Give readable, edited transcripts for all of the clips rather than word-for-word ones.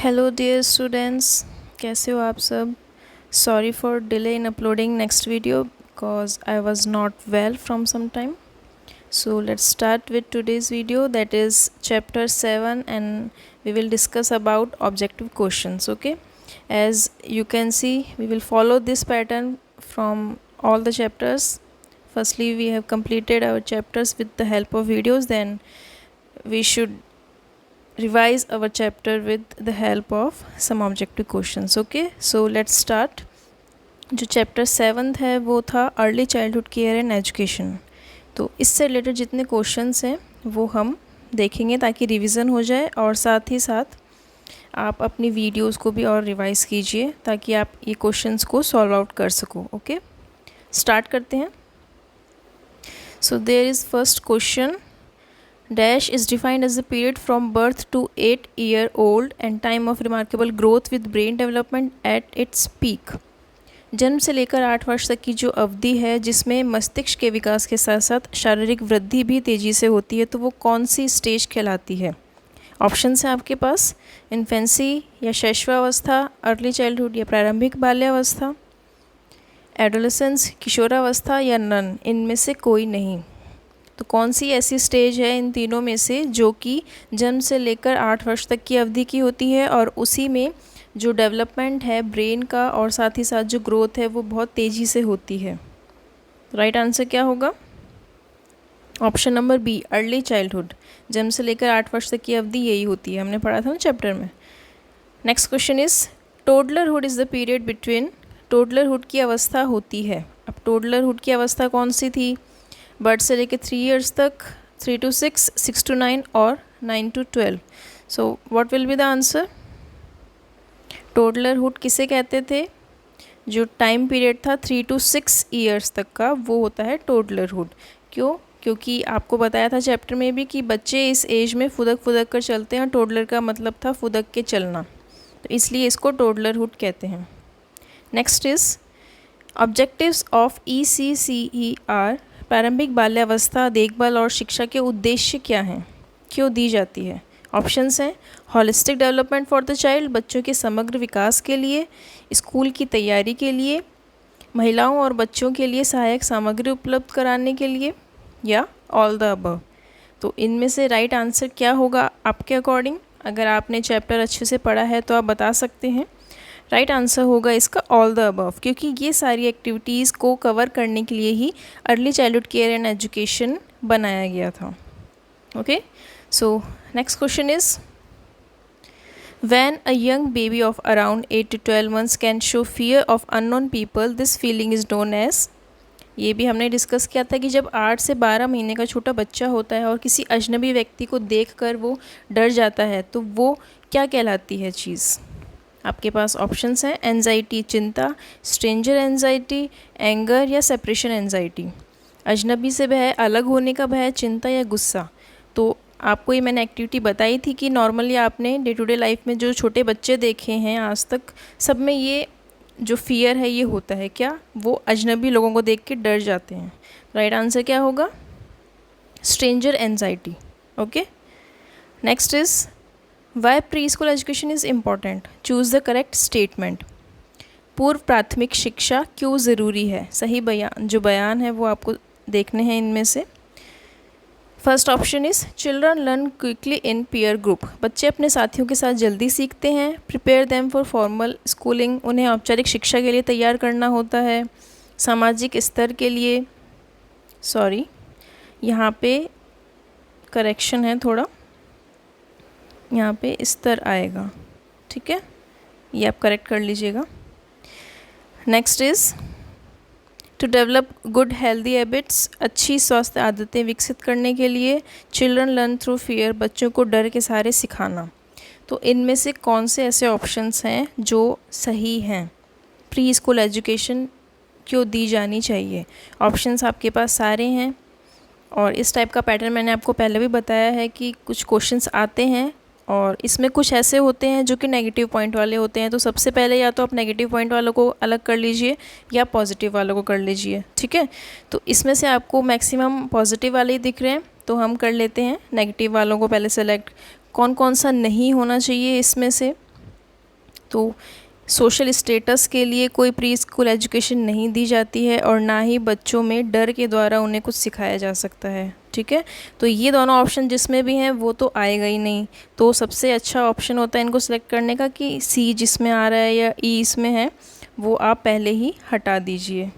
Hello dear students, कैसे हो आप सब। Sorry for delay in uploading next video because I was not well from some time. So let's start with today's video, that is chapter 7, and we will discuss about objective questions. Okay, as you can see, we will follow this pattern from all the chapters. Firstly, we have completed our chapters with the help of videos, then we should revise our chapter with the help of some objective questions. Okay, so let's start. जो chapter 7 है वो था early childhood care and education. तो इससे related जितने questions हैं वो हम देखेंगे ताकि रिवीजन हो जाए, और साथ ही साथ आप अपनी वीडियोस को भी और रिवाइज कीजिए ताकि आप ये क्वेश्चंस को सॉल्व आउट कर सको. ओके, स्टार्ट करते हैं. So there is first question. Dash is defined as the period from birth to 8-year-old and time of remarkable growth with brain development at its peak. जन्म से लेकर 8 वर्ष तक की जो अवधि है जिसमें मस्तिष्क के विकास के साथ साथ शारीरिक वृद्धि भी तेज़ी से होती है, तो वो कौन सी स्टेज कहलाती है. ऑप्शंस हैं आपके पास: इन्फेंसी या शैशवावस्था, अर्ली चाइल्डहुड या प्रारंभिक बाल्यावस्था, एडोलेसेंस किशोरावस्था, या नन, इनमें से कोई नहीं. तो कौन सी ऐसी स्टेज है इन तीनों में से जो कि जन्म से लेकर 8 वर्ष तक की अवधि की होती है और उसी में जो डेवलपमेंट है ब्रेन का और साथ ही साथ जो ग्रोथ है वो बहुत तेज़ी से होती है. राइट आंसर क्या होगा? Option number B, early childhood. जन्म से लेकर 8 वर्ष तक की अवधि यही होती है, हमने पढ़ा था ना चैप्टर में. Next question is toddlerhood is the period between. Toddlerhood की अवस्था होती है. अब टोडलरहुड की अवस्था कौन सी थी? बर्थ से लेके 3 इयर्स तक, 3 to 6, 6 to 9 और 9 to 12. So what will be the answer? Toddlerhood किसे कहते थे? जो टाइम पीरियड था 3 to 6 इयर्स तक का वो होता है टोडलरहुड. क्यों? क्योंकि आपको बताया था चैप्टर में भी कि बच्चे इस एज में फुदक फुदक कर चलते हैं. टोडलर का मतलब था फुदक के चलना, तो इसलिए इसको टोडलरहुड कहते हैं. Next is objectives of ECCER. प्रारंभिक बाल्यावस्था देखभाल और शिक्षा के उद्देश्य क्या हैं, क्यों दी जाती है? ऑप्शंस हैं: holistic development for the child, बच्चों के समग्र विकास के लिए, स्कूल की तैयारी के लिए, महिलाओं और बच्चों के लिए सहायक सामग्री उपलब्ध कराने के लिए, या ऑल द अबव. तो इनमें से राइट आंसर क्या होगा आपके अकॉर्डिंग? अगर आपने चैप्टर अच्छे से पढ़ा है तो आप बता सकते हैं. राइट आंसर होगा इसका ऑल द अबव, क्योंकि ये सारी एक्टिविटीज़ को कवर करने के लिए ही early childhood care and education बनाया गया था. Okay, so next question is when a young baby of around 8 to 12 months can show fear of unknown people, this feeling is known as. ये भी हमने डिस्कस किया था कि जब 8 से 12 महीने का छोटा बच्चा होता है और किसी अजनबी व्यक्ति को देखकर वो डर जाता है, तो वो क्या कहलाती है चीज़? आपके पास ऑप्शंस हैं: एंजाइटी चिंता, स्ट्रेंजर एंजाइटी, एंगर, या सेपरेशन एंजाइटी. अजनबी से भय, अलग होने का भय, चिंता या गुस्सा. तो आपको ये मैंने एक्टिविटी बताई थी कि नॉर्मली आपने डे टू डे लाइफ में जो छोटे बच्चे देखे हैं आज तक, सब में ये जो फियर है ये होता है. क्या? वो अजनबी लोगों को देख के डर जाते हैं. राइट आंसर क्या होगा? Stranger anxiety. Okay, next is why pre school education is important. Choose the correct statement. पूर्व प्राथमिक शिक्षा क्यों ज़रूरी है? सही बयान, जो बयान है वो आपको देखने हैं इनमें से. First option is children learn quickly in peer group. बच्चे अपने साथियों के साथ जल्दी सीखते हैं. Prepare them for formal schooling. उन्हें औपचारिक शिक्षा के लिए तैयार करना होता है. सामाजिक स्तर के लिए, सॉरी यहाँ पे करेक्शन है थोड़ा, यहाँ पे स्तर आएगा, ठीक है, ये आप करेक्ट कर लीजिएगा. Next is to develop good healthy habits. अच्छी स्वास्थ्य आदतें विकसित करने के लिए. Children learn through fear. बच्चों को डर के सहारे सिखाना. तो इनमें से कौन से ऐसे ऑप्शंस हैं जो सही हैं? प्री स्कूल एजुकेशन क्यों दी जानी चाहिए? ऑप्शंस आपके पास सारे हैं, और इस टाइप का पैटर्न मैंने आपको पहले भी बताया है कि कुछ क्वेश्चंस आते हैं और इसमें कुछ ऐसे होते हैं जो कि नेगेटिव पॉइंट वाले होते हैं. तो सबसे पहले या तो आप नेगेटिव पॉइंट वालों को अलग कर लीजिए या पॉजिटिव वालों को कर लीजिए, ठीक है. तो इसमें से आपको मैक्सिमम पॉजिटिव वाले ही दिख रहे हैं, तो हम कर लेते हैं नेगेटिव वालों को पहले सेलेक्ट. कौन कौन सा नहीं होना चाहिए इसमें से? तो सोशल स्टेटस के लिए कोई प्री स्कूल एजुकेशन नहीं दी जाती है और ना ही बच्चों में डर के द्वारा उन्हें कुछ सिखाया जा सकता है। ठीक है, तो ये दोनों ऑप्शन जिसमें भी हैं वो तो आएगा ही नहीं। तो सबसे अच्छा ऑप्शन होता है इनको सेलेक्ट करने का कि सी जिसमें आ रहा है या ई इसमें है वो आप पहले ही हटा दीजिए।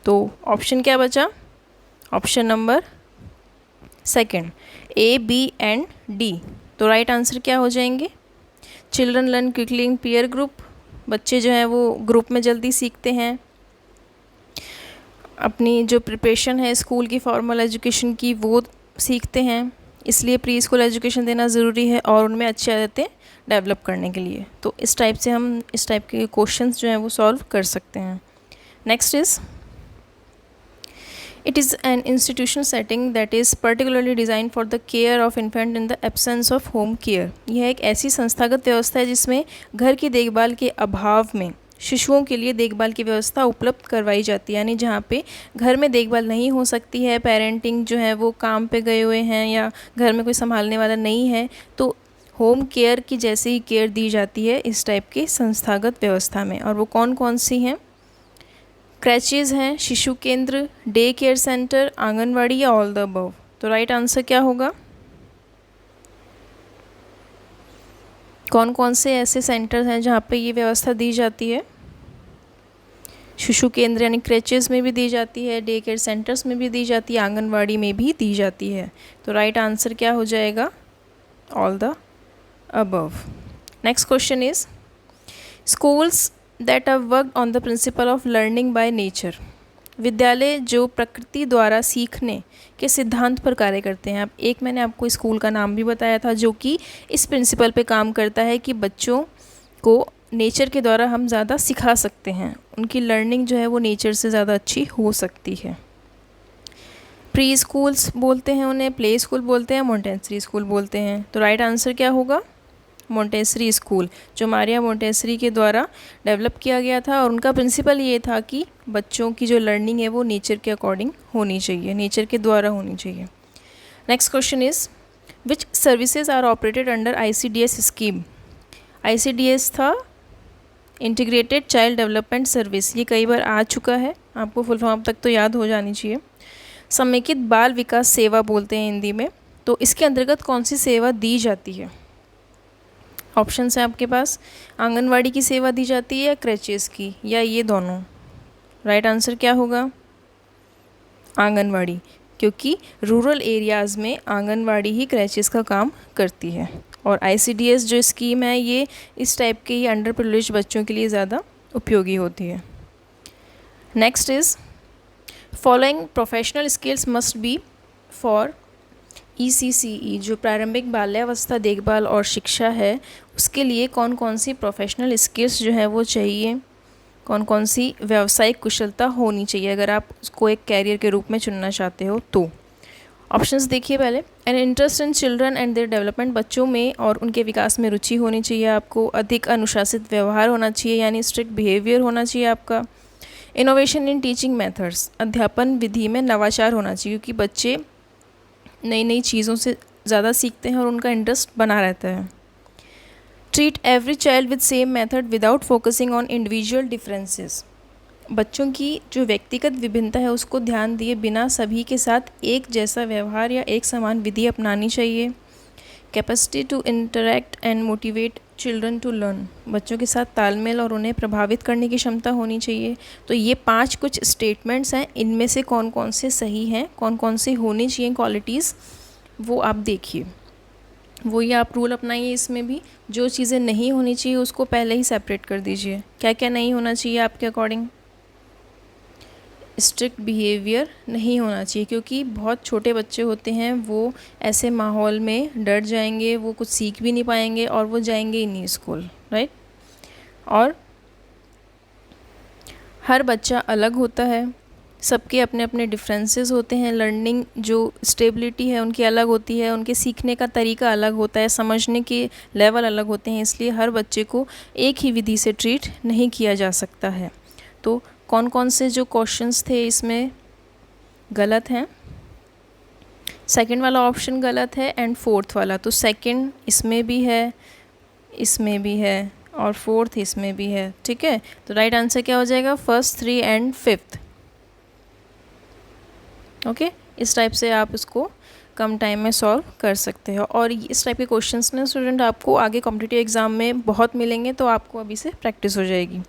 तो ऑप्शन क्या बचा? Option number second, A, B and D. तो राइट आंसर क्या हो जाएंगे? Children learn quickly in peer group, बच्चे जो हैं वो ग्रुप में जल्दी सीखते हैं। अपनी जो प्रिपरेशन है स्कूल की फॉर्मल एजुकेशन की वो सीखते हैं, इसलिए प्री स्कूल एजुकेशन देना ज़रूरी है और उनमें अच्छी आदतें डेवलप करने के लिए। तो इस टाइप से हम इस टाइप के क्वेश्चंस जो हैं वो सॉल्व कर सकते हैं। Next is, it is an institutional setting that is particularly design for the care of infant in the absence of home care. यह एक ऐसी संस्थागत व्यवस्था है जिसमें घर की देखभाल के अभाव में शिशुओं के लिए देखभाल की व्यवस्था उपलब्ध करवाई जाती है। यानी जहाँ पे घर में देखभाल नहीं हो सकती है, पेरेंटिंग जो है वो काम पे गए हुए हैं या घर में कोई संभालने वाला नहीं है, तो होम केयर की जैसे ही केयर दी जाती है इस टाइप की संस्थागत व्यवस्था में। और वो कौन कौन सी हैं? क्रैचेज़ हैं, शिशु केंद्र, डे केयर सेंटर, आंगनवाड़ी या ऑल द अबव। तो राइट आंसर क्या होगा? कौन कौन से ऐसे सेंटर्स हैं जहाँ पे ये व्यवस्था दी जाती है? शिशु केंद्र यानी क्रैचेज़ में भी दी जाती है, डे केयर सेंटर्स में भी दी जाती है, आंगनवाड़ी में भी दी जाती है। तो राइट आंसर क्या हो जाएगा? All the above. Next question is, schools that are worked on the principle of learning by nature. विद्यालय जो प्रकृति द्वारा सीखने के सिद्धांत पर कार्य करते हैं। अब एक मैंने आपको स्कूल का नाम भी बताया था जो कि इस प्रिंसिपल पे काम करता है कि बच्चों को नेचर के द्वारा हम ज़्यादा सिखा सकते हैं, उनकी लर्निंग जो है वो नेचर से ज़्यादा अच्छी हो सकती है। प्री स्कूल्स बोलते हैं उन्हें, प्ले स्कूल बोलते हैं, मोंटेसरी स्कूल बोलते हैं। तो राइट आंसर क्या होगा? मोंटेसरी स्कूल, जो मारिया मोंटेसरी के द्वारा डेवलप किया गया था और उनका प्रिंसिपल ये था कि बच्चों की जो लर्निंग है वो नेचर के अकॉर्डिंग होनी चाहिए, नेचर के द्वारा होनी चाहिए। Next question is, which services are operated under ICDS scheme. ICDS था इंटीग्रेटेड चाइल्ड डेवलपमेंट सर्विस, ये कई बार आ चुका है, आपको फुल फॉर्म तक तो याद हो जानी चाहिए। समेकित बाल विकास सेवा बोलते हैं हिंदी में। तो इसके अंतर्गत कौन सी सेवा दी जाती है? ऑप्शन है आपके पास, आंगनवाड़ी की सेवा दी जाती है या क्रैचेस की, या ये दोनों। राइट आंसर क्या होगा? आंगनवाड़ी, क्योंकि रूरल एरियाज़ में आंगनवाड़ी ही क्रैचेस का काम करती है और ICDS जो स्कीम है ये इस टाइप के ही अंडर प्रिविलेज्ड बच्चों के लिए ज़्यादा उपयोगी होती है। Next is, following professional skills must be for ECCE, जो प्रारंभिक बाल्यावस्था देखभाल और शिक्षा है उसके लिए कौन कौन सी प्रोफेशनल स्किल्स जो है वो चाहिए, कौन कौन सी व्यावसायिक कुशलता होनी चाहिए अगर आप उसको एक कैरियर के रूप में चुनना चाहते हो तो। ऑप्शंस देखिए पहले, an interest in children and their development, बच्चों में और उनके विकास में रुचि होनी चाहिए आपको। अधिक अनुशासित व्यवहार होना चाहिए यानी स्ट्रिक्ट बिहेवियर होना चाहिए आपका। इनोवेशन इन टीचिंग मेथड्स, अध्यापन विधि में नवाचार होना चाहिए क्योंकि बच्चे नई नई चीज़ों से ज़्यादा सीखते हैं और उनका इंटरेस्ट बना रहता है। Treat every child with same method without focusing on individual differences, बच्चों की जो व्यक्तिगत विभिन्नता है उसको ध्यान दिए बिना सभी के साथ एक जैसा व्यवहार या एक समान विधि अपनानी चाहिए। Capacity to interact and motivate children to learn, बच्चों के साथ तालमेल और उन्हें प्रभावित करने की क्षमता होनी चाहिए। तो ये 5 कुछ स्टेटमेंट्स हैं, इनमें से कौन कौन से सही हैं, कौन कौन से होनी चाहिए क्वालिटीज़, वो आप देखिए, वही आप रूल अपनाइए। इसमें भी जो चीज़ें नहीं होनी चाहिए उसको पहले ही सेपरेट कर दीजिए। क्या क्या नहीं होना चाहिए आपके अकॉर्डिंग? स्ट्रिक्ट बिहेवियर नहीं होना चाहिए क्योंकि बहुत छोटे बच्चे होते हैं, वो ऐसे माहौल में डर जाएंगे, वो कुछ सीख भी नहीं पाएंगे और वो जाएंगे ही नहीं स्कूल, राइट। और हर बच्चा अलग होता है, सबके अपने अपने डिफरेंसेस होते हैं, लर्निंग जो स्टेबिलिटी है उनकी अलग होती है, उनके सीखने का तरीका अलग होता है, समझने के लेवल अलग होते हैं, इसलिए हर बच्चे को एक ही विधि से ट्रीट नहीं किया जा सकता है। तो कौन कौन से जो क्वेश्चंस थे इसमें गलत हैं? सेकंड वाला ऑप्शन गलत है एंड फोर्थ वाला, तो सेकंड इसमें भी है, इसमें भी है और 4th इसमें भी है, ठीक है। तो राइट आंसर क्या हो जाएगा, फर्स्ट, 3 एंड 5th। ओके, इस टाइप से आप इसको कम टाइम में सॉल्व कर सकते हो। और इस टाइप के क्वेश्चंस ना स्टूडेंट आपको आगे कॉम्पिटिटिव एग्ज़ाम में बहुत मिलेंगे, तो आपको अभी से प्रैक्टिस हो जाएगी।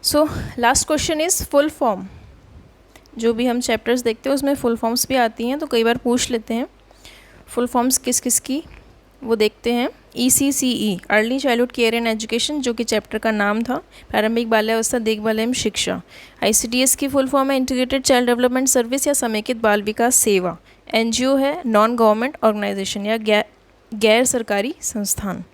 So last question is full form. जो भी हम चैप्टर्स देखते हैं उसमें फुल फॉर्म्स भी आती हैं, तो कई बार पूछ लेते हैं फुल फॉर्म्स किस किस की, वो देखते हैं। ECCE early childhood care and education, जो कि चैप्टर का नाम था, प्रारंभिक बाल्यावस्था देखभाल एवं शिक्षा। ICDS की फुल फॉर्म है इंटीग्रेटेड चाइल्ड डेवलपमेंट सर्विस या समेकित बाल विकास सेवा। NGO है नॉन गवर्नमेंट ऑर्गेनाइजेशन या गैर सरकारी संस्थान।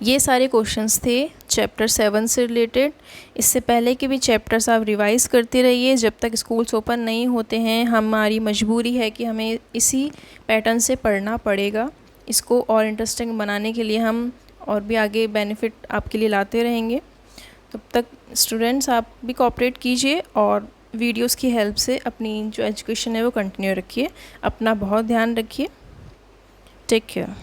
ये सारे क्वेश्चंस थे चैप्टर 7 से रिलेटेड। इससे पहले के भी चैप्टर्स आप रिवाइज़ करते रहिए जब तक स्कूल्स ओपन नहीं होते हैं। हमारी मजबूरी है कि हमें इसी पैटर्न से पढ़ना पड़ेगा। इसको और इंटरेस्टिंग बनाने के लिए हम और भी आगे बेनिफिट आपके लिए लाते रहेंगे। तब तक स्टूडेंट्स आप भी कोऑपरेट कीजिए और वीडियोस की हेल्प से अपनी जो एजुकेशन है वो कंटिन्यू रखिए। अपना बहुत ध्यान रखिए। Take care.